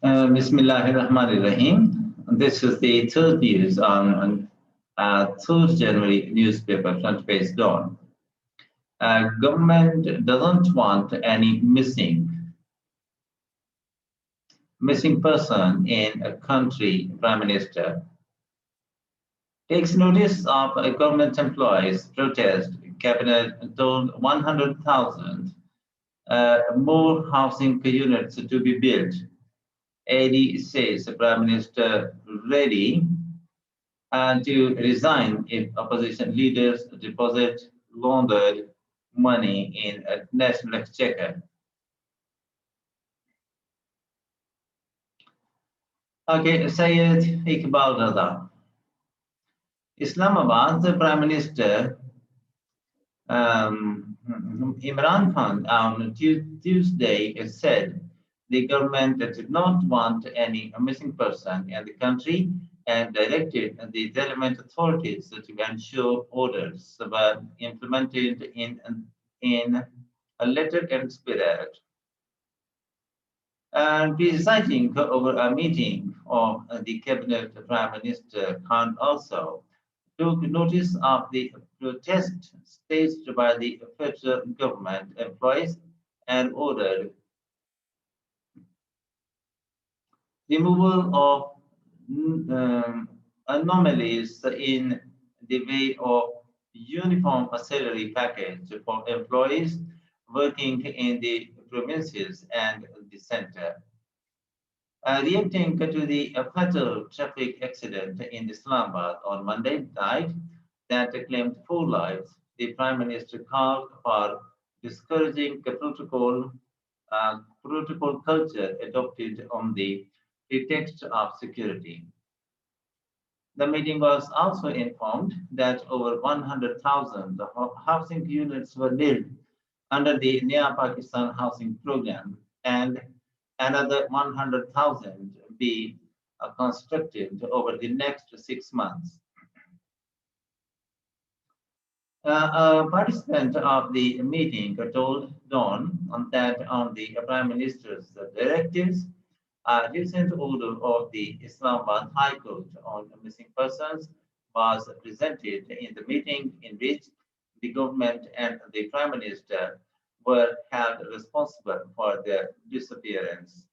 Bismillahirrahmanirrahim. This is the third news on 3rd January newspaper front page dawn. Government doesn't want any missing person in a country. Prime Minister takes notice of a government employees protest. Cabinet told 100,000 more housing units to be built. AD says the Prime Minister ready to resign if opposition leaders deposit laundered money in a national exchequer. Okay, Syed Iqbal Raza. Islamabad, the Prime Minister Imran Khan on Tuesday said the government did not want any missing person in the country and directed the relevant authorities to ensure orders were implemented in a letter and spirit. And presiding over a meeting of the cabinet, Prime Minister Khan also took notice of the protest staged by the federal government employees and ordered removal of anomalies in the way of uniform salary package for employees working in the provinces and the center. Reacting to the fatal traffic accident in Islamabad on Monday night that claimed 4 lives, the Prime Minister called for discouraging the protocol culture adopted on the pretext of security. The meeting was also informed that over 100,000 housing units were built under the Naya Pakistan housing program and another 100,000 be constructed over the next 6 months. A participant of the meeting told Dawn that on the Prime Minister's directives, a recent order of the Islamabad High Court on missing persons was presented in the meeting in which the government and the Prime Minister were held responsible for their disappearance.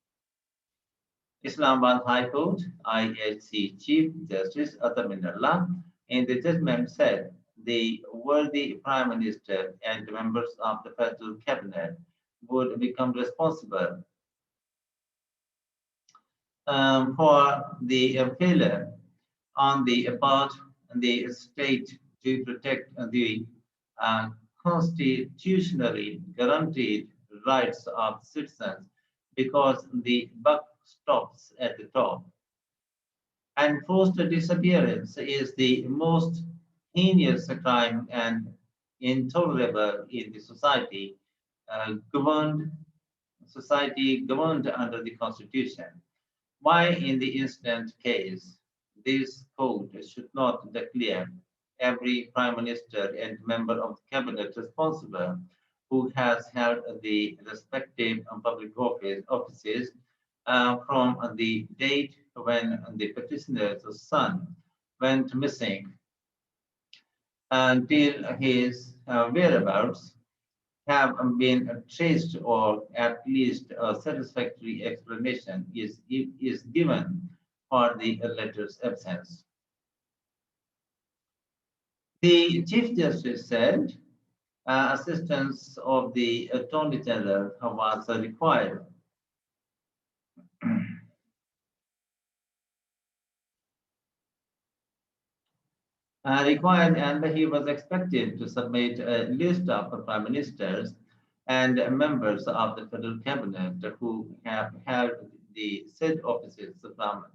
Islamabad High Court, IHC Chief Justice Ataminullah, in the judgment said the worthy Prime Minister and members of the federal cabinet would become responsible for the failure on the part of the state to protect the uh, constitutionally guaranteed rights of citizens because the buck stops at the top. And forced disappearance is the most heinous crime and intolerable in the governed society governed under the Constitution. Why, in the instant case, this court should not declare every prime minister and member of the cabinet responsible who has held the respective public offices from the date when the petitioner's son went missing until his whereabouts have been traced, or at least a satisfactory explanation is given for the letter's absence. The Chief Justice said assistance of the Attorney General was required. And he was expected to submit a list of prime ministers and members of the federal cabinet who have held the said offices from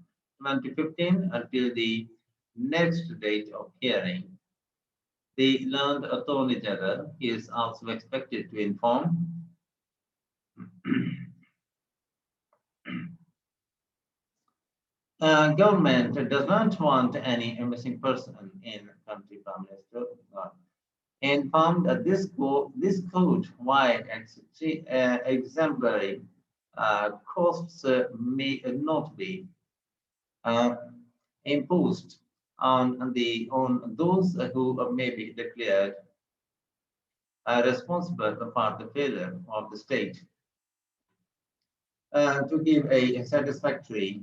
2015 until the next date of hearing. The learned Attorney General is also expected to inform government does not want any missing person in country. Prime Minister informed that this code wide exemplary costs may not be uh, imposed on those who may be declared responsible for the failure of the state to give a satisfactory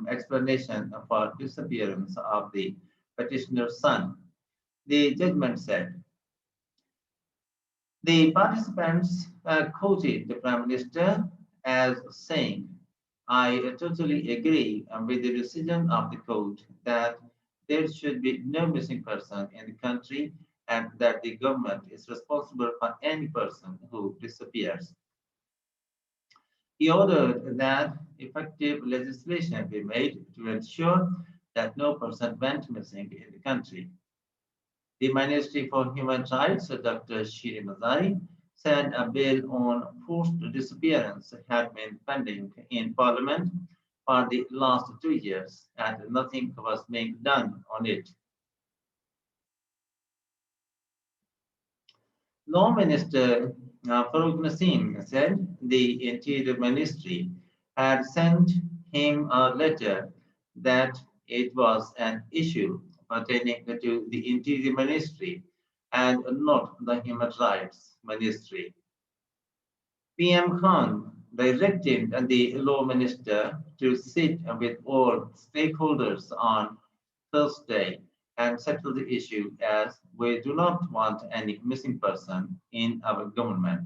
explanation for disappearance of the petitioner's son. The judgment said the participants quoted the Prime Minister as saying, I totally agree with the decision of the court that there should be no missing person in the country and that the government is responsible for any person who disappears. He ordered that effective legislation be made to ensure that no person went missing in the country. The Ministry for Human Rights, Dr. Shiri Mazari, said a bill on forced disappearance had been pending in Parliament for the last 2 years and nothing was being done on it. Law Minister Farooq Naseem said the Interior Ministry had sent him a letter that it was an issue pertaining to the Interior Ministry and not the Human Rights Ministry. PM Khan directed the Law Minister to sit with all stakeholders on Thursday and settle the issue as we do not want any missing person in our government.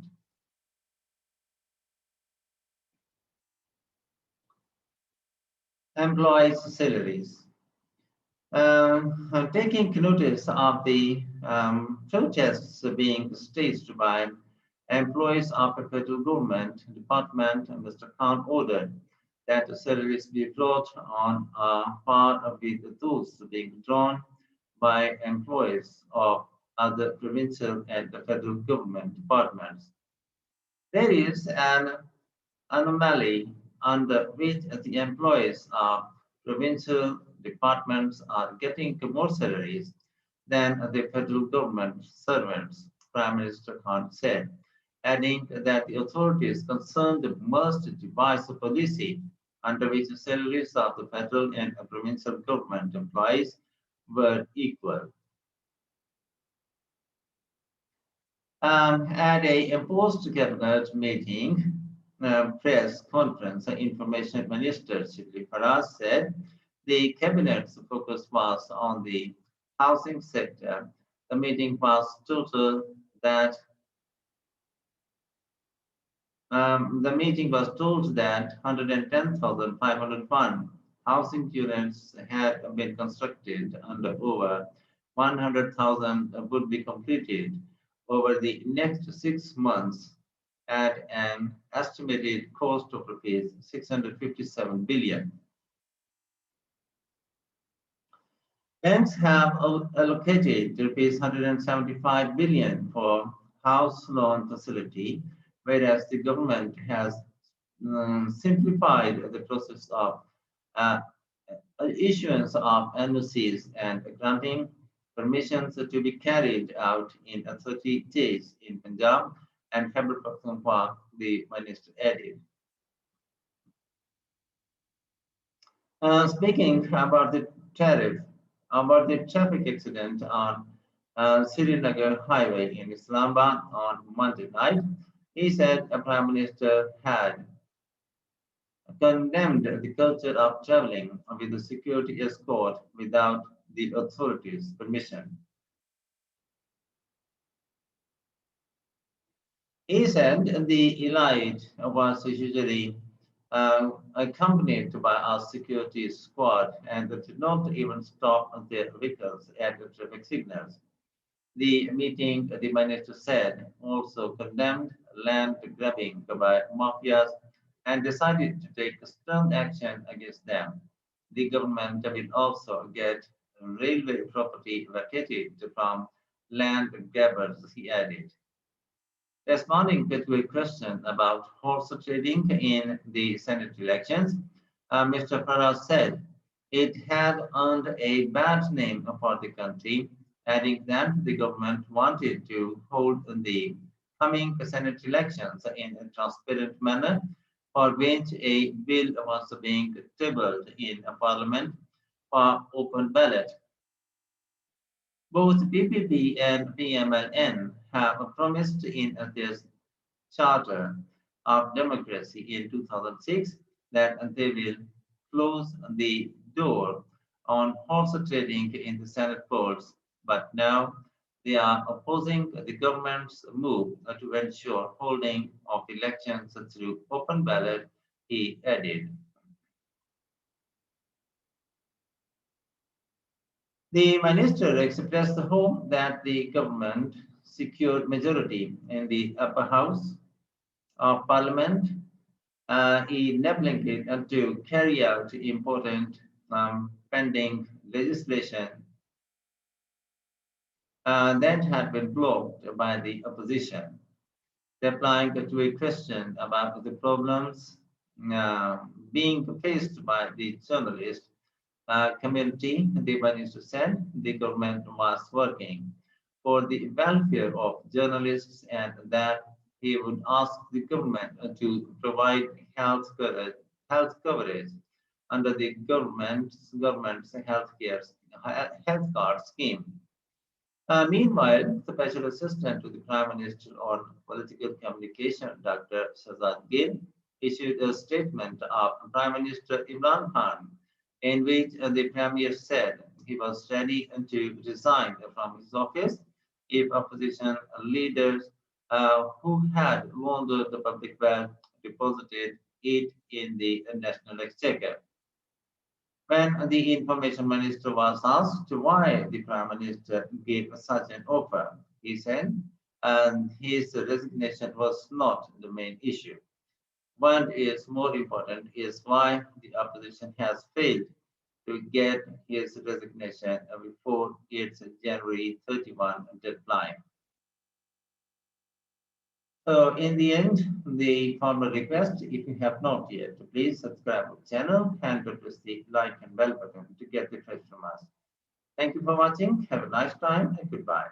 Employees' salaries. Taking notice of the protests being staged by employees of the federal government department, Mr. Khan ordered that the salaries be brought on par with those being drawn by employees of other provincial and federal government departments. There is an anomaly under which the employees of provincial departments are getting more salaries than the federal government servants, Prime Minister Khan said, adding that the authorities concerned must devise a policy under which the salaries of the federal and provincial government employees were equal. At a post-cabinet meeting press conference, Information Minister Shibli Faraj said the cabinet's focus was on the housing sector. The meeting was told that 110,501 housing units had been constructed and over 100,000 would be completed over the next 6 months at an estimated cost of rupees 657 billion. Banks have allocated rupees 175 billion for house loan facility, whereas the government has simplified the process of uh, issuance of NOCs and granting permissions to be carried out in 30 days in Punjab and Khyber Pakhtunkhwa, the minister added. Speaking about the traffic accident on Srinagar Highway in Islamabad on Monday night, he said the Prime Minister had condemned the culture of traveling with a security escort without the authorities' permission. He said the elite was usually accompanied by a security squad and did not even stop their vehicles at the traffic signals. The meeting, the minister said, also condemned land grabbing by mafias and decided to take stern action against them. The government will also get railway property vacated from land grabbers, he added. Responding to a question about horse trading in the Senate elections, Mr. Farage said it had earned a bad name for the country, adding that the government wanted to hold the coming Senate elections in a transparent manner for which a bill was being tabled in a parliament for open ballot. Both PPP and PMLN have promised in their Charter of Democracy in 2006 that they will close the door on horse trading in the Senate polls, but now they are opposing the government's move to ensure holding of elections through open ballot, he added. The minister expressed the hope that the government secured majority in the upper house of parliament, enabling it to carry out important pending legislation that had been blocked by the opposition. Replying to a question about the problems uh, being faced by the journalist community, the minister said the government was working for the welfare of journalists and that he would ask the government to provide health coverage under the government's health card scheme. Meanwhile, the Special Assistant to the Prime Minister on Political Communication, Dr. Shahzad Gill, issued a statement of Prime Minister Imran Khan in which the Premier said he was ready to resign from his office if opposition leaders who had wounded the public wealth deposited it in the National Exchequer. When the information minister was asked why the prime minister gave such an offer, he said, and his resignation was not the main issue. What is more important is why the opposition has failed to get his resignation before its January 31 deadline. So in the end, the formal request, if you have not yet, to please subscribe to the channel and press the like and bell button to get the fresh from us. Thank you for watching. Have a nice time and goodbye.